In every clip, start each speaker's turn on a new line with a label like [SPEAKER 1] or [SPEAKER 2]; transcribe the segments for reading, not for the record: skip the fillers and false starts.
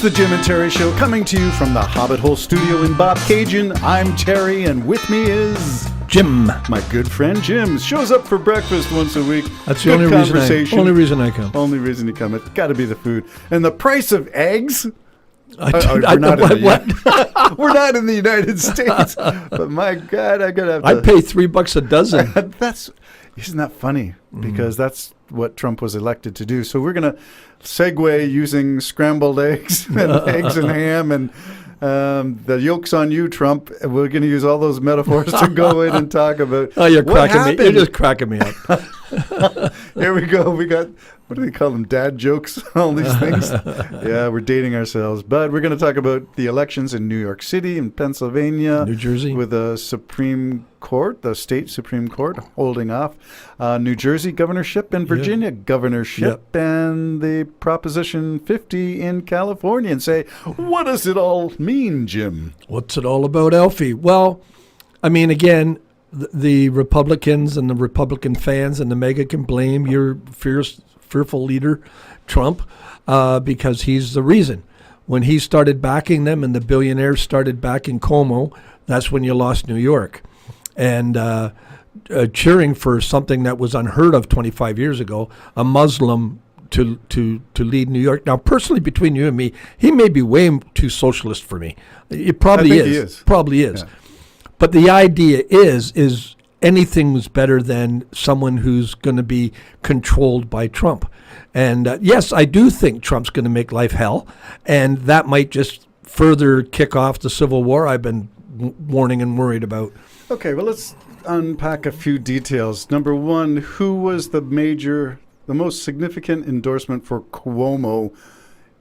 [SPEAKER 1] the Jim and Terry Show, coming to you from the Hobbit Hole Studio in Bobcaygeon. I'm Terry, and with me is
[SPEAKER 2] Jim.
[SPEAKER 1] My good friend Jim shows up for breakfast once a week.
[SPEAKER 2] That's the only reason I come.
[SPEAKER 1] Only reason you come. It's got to be the food. And the price of eggs.
[SPEAKER 2] We're not
[SPEAKER 1] in the United States. But my God, I gotta have
[SPEAKER 2] I pay $3 a dozen.
[SPEAKER 1] Isn't that funny? Because that's what Trump was elected to do. So we're gonna segue using scrambled eggs and eggs and ham and the yoke's on you, Trump. We're going to use all those metaphors to go in and talk about.
[SPEAKER 2] Oh, you're cracking me. You're just cracking me up.
[SPEAKER 1] Here we go. We got, what do they call them? Dad jokes, all these things. Yeah, we're dating ourselves. But we're going to talk about the elections in New York City and Pennsylvania.
[SPEAKER 2] New Jersey.
[SPEAKER 1] With the Supreme Court, the state Supreme Court holding off. New Jersey governorship and Virginia governorship and the Proposition 50 in California. And say, what does it all mean, Jim?
[SPEAKER 2] What's it all about, Alfie? Well, I mean, again, the Republicans and the Republican fans and the MAGA can blame your fearful leader, Trump, because he's the reason. When he started backing them and the billionaires started backing Cuomo, that's when you lost New York. And cheering for something that was unheard of 25 years ago, a Muslim to lead New York. Now, personally, between you and me, he may be way too socialist for me. It probably is.
[SPEAKER 1] He is.
[SPEAKER 2] Probably is.
[SPEAKER 1] Yeah.
[SPEAKER 2] But the idea is anything was better than someone who's going to be controlled by Trump. And yes, I do think Trump's going to make life hell, and that might just further kick off the civil war I've been warning and worried about.
[SPEAKER 1] Okay, well, let's unpack a few details. Number one, who was the most significant endorsement for Cuomo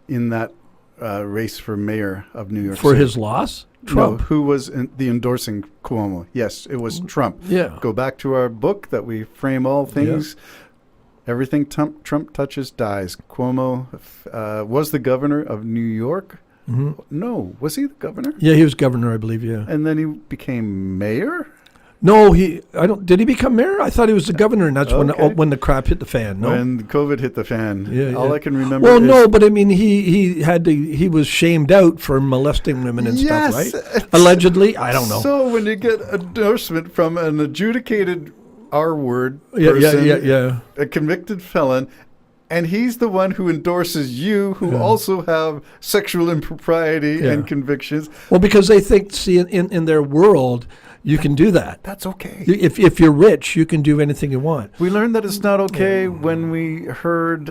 [SPEAKER 1] in that race for mayor of New York City?
[SPEAKER 2] For his loss? Trump.
[SPEAKER 1] No, who was the endorsing Cuomo? Yes, it was Trump.
[SPEAKER 2] Yeah.
[SPEAKER 1] Go back to our book that we frame all things. Yeah. Everything Trump touches dies. Cuomo was the governor of New York. Mm-hmm. No, was he the governor?
[SPEAKER 2] Yeah, he was governor, I believe. Yeah.
[SPEAKER 1] And then he became mayor.
[SPEAKER 2] No, did he become mayor? I thought he was the governor, and that's when the crap hit the fan. No,
[SPEAKER 1] when COVID hit the fan.
[SPEAKER 2] Yeah,
[SPEAKER 1] all I can remember.
[SPEAKER 2] Well, no, but I mean, he was shamed out for molesting women and stuff, right? Allegedly, I don't know.
[SPEAKER 1] So when you get endorsement from an adjudicated R-word person, a convicted felon, and he's the one who endorses you, who also have sexual impropriety and convictions.
[SPEAKER 2] Well, because they think, in their world, you can do that.
[SPEAKER 1] That's okay.
[SPEAKER 2] If you're rich, you can do anything you want.
[SPEAKER 1] We learned that it's not okay when we heard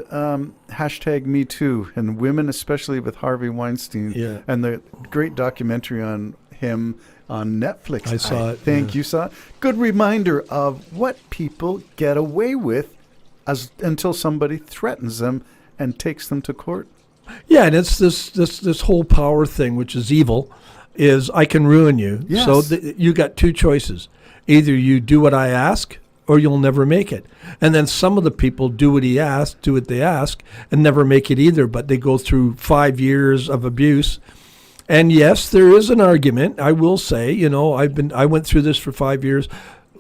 [SPEAKER 1] hashtag Me Too, and women, especially with Harvey Weinstein, and the great documentary on him on Netflix.
[SPEAKER 2] I saw it.
[SPEAKER 1] Think you saw it. Good reminder of what people get away with until somebody threatens them and takes them to court.
[SPEAKER 2] Yeah, and it's this whole power thing, which is evil. Is I can ruin you.
[SPEAKER 1] Yes.
[SPEAKER 2] So you got two choices. Either you do what I ask or you'll never make it. And then some of the people do what they ask and never make it either, but they go through 5 years of abuse. And yes, there is an argument. I will say, I went through this for 5 years.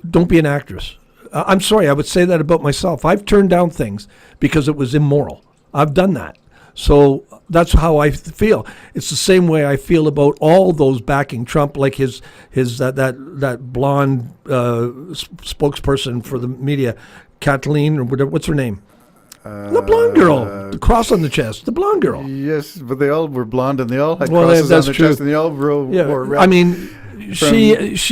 [SPEAKER 2] Don't be an actress. I'm sorry, I would say that about myself. I've turned down things because it was immoral. I've done that. So that's how I feel. It's the same way I feel about all those backing Trump, like his that blonde spokesperson for the media, Kathleen or whatever. What's her name? The blonde girl, the cross on the chest, the blonde girl.
[SPEAKER 1] Yes, but they all were blonde and they all had crosses on their chest, and they all wore red.
[SPEAKER 2] I mean, she's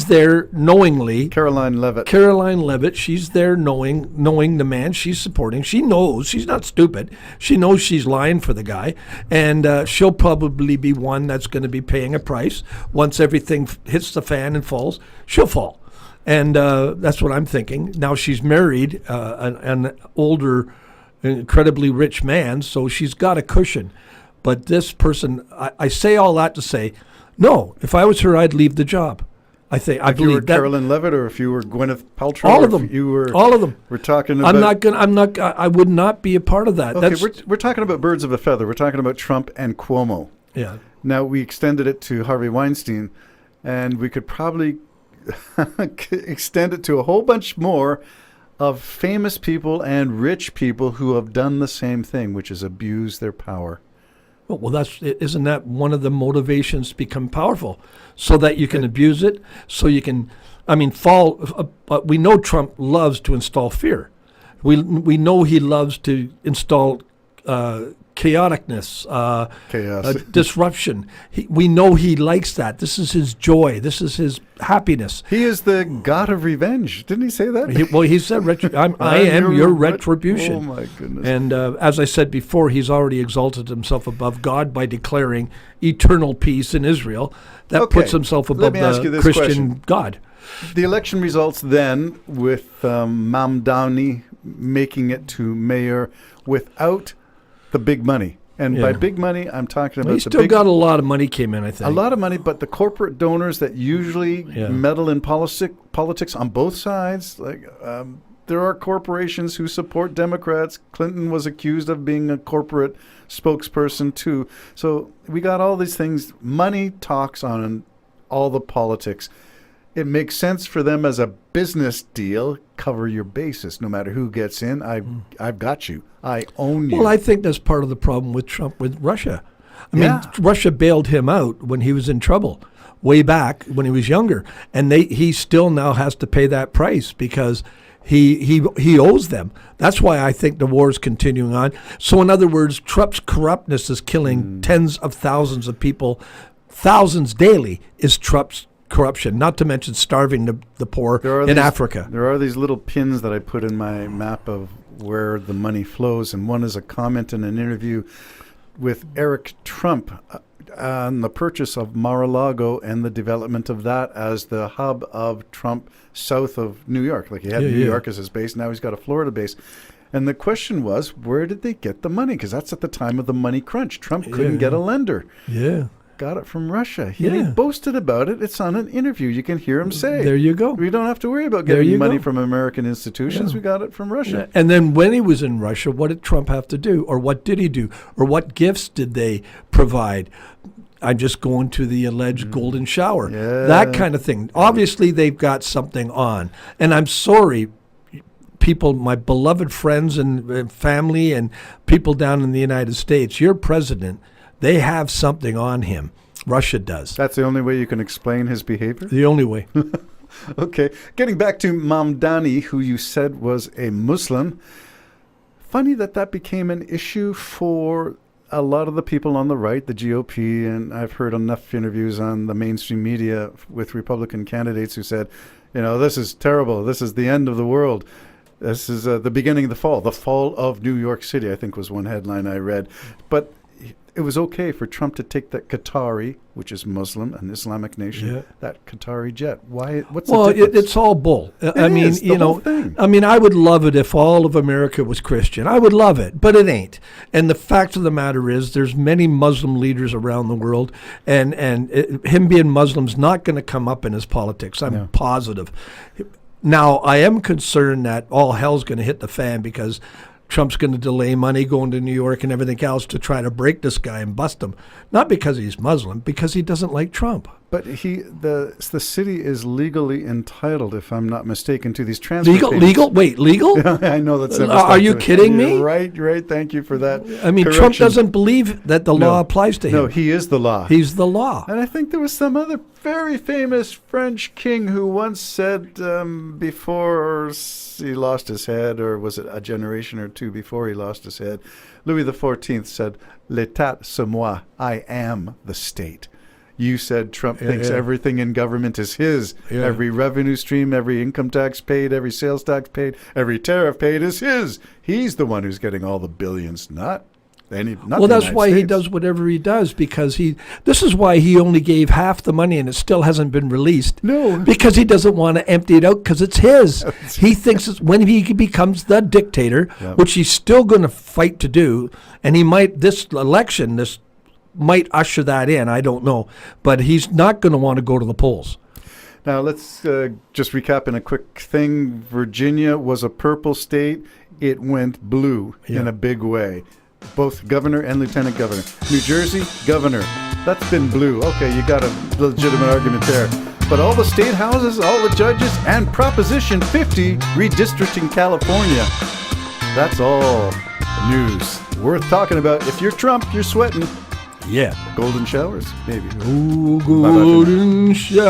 [SPEAKER 2] there knowingly.
[SPEAKER 1] Caroline
[SPEAKER 2] Levitt, she's there knowing the man she's supporting. She knows, she's not stupid. She knows she's lying for the guy, and she'll probably be one that's going to be paying a price. Once everything hits the fan and falls, she'll fall. And that's what I'm thinking. Now she's married an older, incredibly rich man, so she's got a cushion. But this person, I say all that to say, no, if I was her, I'd leave the job.
[SPEAKER 1] If you were Caroline Levitt, or if you were Gwyneth Paltrow,
[SPEAKER 2] all of them. All of them.
[SPEAKER 1] We're talking about.
[SPEAKER 2] I would not be a part of that.
[SPEAKER 1] Okay, we're talking about birds of a feather. We're talking about Trump and Cuomo.
[SPEAKER 2] Yeah.
[SPEAKER 1] Now we extended it to Harvey Weinstein, and we could probably extend it to a whole bunch more of famous people and rich people who have done the same thing, which is abuse their power.
[SPEAKER 2] Well, isn't that one of the motivations to become powerful, so that you can abuse it, so you can, but we know Trump loves to install fear. We know he loves to install chaoticness,
[SPEAKER 1] Chaos.
[SPEAKER 2] disruption. We know he likes that. This is his joy. This is his happiness.
[SPEAKER 1] He is the god of revenge. Didn't he say that?
[SPEAKER 2] He said, I am your retribution.
[SPEAKER 1] Oh, my goodness.
[SPEAKER 2] And as I said before, he's already exalted himself above God by declaring eternal peace in Israel. That
[SPEAKER 1] Okay.
[SPEAKER 2] puts himself
[SPEAKER 1] Let
[SPEAKER 2] above
[SPEAKER 1] me ask you
[SPEAKER 2] the
[SPEAKER 1] this
[SPEAKER 2] Christian
[SPEAKER 1] question.
[SPEAKER 2] God.
[SPEAKER 1] The election results then, with Mamdani making it to mayor without the big money. And by
[SPEAKER 2] Yeah.
[SPEAKER 1] big money, I'm talking
[SPEAKER 2] Well,
[SPEAKER 1] about
[SPEAKER 2] he
[SPEAKER 1] the
[SPEAKER 2] still
[SPEAKER 1] big,
[SPEAKER 2] got a lot of money came in, I think.
[SPEAKER 1] a lot of money, but the corporate donors that usually
[SPEAKER 2] Yeah.
[SPEAKER 1] meddle in politics on both sides, there are corporations who support Democrats. Clinton was accused of being a corporate spokesperson too. So we got all these things. Money talks on all the politics. It makes sense for them as a business deal. Cover your bases. No matter who gets in, I've got you. I own you.
[SPEAKER 2] Well, I think that's part of the problem with Trump with Russia. I mean,
[SPEAKER 1] Yeah.
[SPEAKER 2] Russia bailed him out when he was in trouble way back when he was younger. And he still now has to pay that price because he owes them. That's why I think the war is continuing on. So in other words, Trump's corruptness is killing tens of thousands of people. Thousands daily is Trump's corruption, not to mention starving the poor in Africa.
[SPEAKER 1] There are these little pins that I put in my map of where the money flows, and one is a comment in an interview with Eric Trump on the purchase of Mar-a-Lago and the development of that as the hub of Trump south of New York. Like he had New York as his base, now he's got a Florida base. And the question was, where did they get the money? Because that's at the time of the money crunch. Trump couldn't get a lender.
[SPEAKER 2] Yeah.
[SPEAKER 1] Got it from Russia. He boasted about it. It's on an interview. You can hear him say.
[SPEAKER 2] There you go.
[SPEAKER 1] We don't have to worry about getting money from American institutions. We got it from Russia.
[SPEAKER 2] And then when he was in Russia, what did Trump have to do? Or what did he do? Or what gifts did they provide? I'm just going to the alleged golden shower.
[SPEAKER 1] Yeah.
[SPEAKER 2] That kind of thing. Obviously, they've got something on. And I'm sorry, people, my beloved friends and family and people down in the United States, your president, they have something on him. Russia does.
[SPEAKER 1] That's the only way you can explain his behavior?
[SPEAKER 2] The only way.
[SPEAKER 1] Okay. Getting back to Mamdani, who you said was a Muslim. Funny that became an issue for a lot of the people on the right, the GOP, and I've heard enough interviews on the mainstream media with Republican candidates who said, this is terrible. This is the end of the world. This is the beginning of the fall of New York City, I think was one headline I read. But it was okay for Trump to take that Qatari, which is Muslim, an Islamic nation, that Qatari jet. Why? What's the difference?
[SPEAKER 2] It's all bull. I mean,
[SPEAKER 1] the whole thing.
[SPEAKER 2] I mean, I would love it if all of America was Christian. I would love it, but it ain't. And the fact of the matter is, there's many Muslim leaders around the world, and him being Muslim's not going to come up in his politics. I'm positive. Now, I am concerned that all hell's going to hit the fan because Trump's going to delay money going to New York and everything else to try to break this guy and bust him. Not because he's Muslim, because he doesn't like Trump.
[SPEAKER 1] But the city is legally entitled, if I'm not mistaken, to these transfer payments.
[SPEAKER 2] Legal? Wait, legal?
[SPEAKER 1] I know that's never
[SPEAKER 2] Are you kidding me?
[SPEAKER 1] You're right. Thank you for that.
[SPEAKER 2] I mean,
[SPEAKER 1] correction.
[SPEAKER 2] Trump doesn't believe that the law applies to him.
[SPEAKER 1] No, he is the law.
[SPEAKER 2] He's the law.
[SPEAKER 1] And I think there was some other very famous French king who once said before he lost his head, or was it a generation or two before he lost his head, Louis XIV said, "L'état c'est moi, I am the state." You said Trump thinks everything in government is his.
[SPEAKER 2] Yeah.
[SPEAKER 1] Every revenue stream, every income tax paid, every sales tax paid, every tariff paid is his. He's the one who's getting all the billions, not
[SPEAKER 2] Well, that's why he does whatever he does, because this is why he only gave half the money and it still hasn't been released.
[SPEAKER 1] No.
[SPEAKER 2] Because he doesn't want to empty it out because it's his. He thinks when he becomes the dictator, which he's still going to fight to do, and this election might usher that in, I don't know, but he's not going to want to go to the polls.
[SPEAKER 1] Now, let's just recap in a quick thing. Virginia was a purple state. It went blue in a big way. Both governor and lieutenant governor. New Jersey, governor. That's been blue. Okay, you got a legitimate argument there. But all the state houses, all the judges, and Proposition 50 redistricting California. That's all news worth talking about. If you're Trump, you're sweating.
[SPEAKER 2] Yeah.
[SPEAKER 1] Golden showers, maybe.
[SPEAKER 2] Oh, golden shower.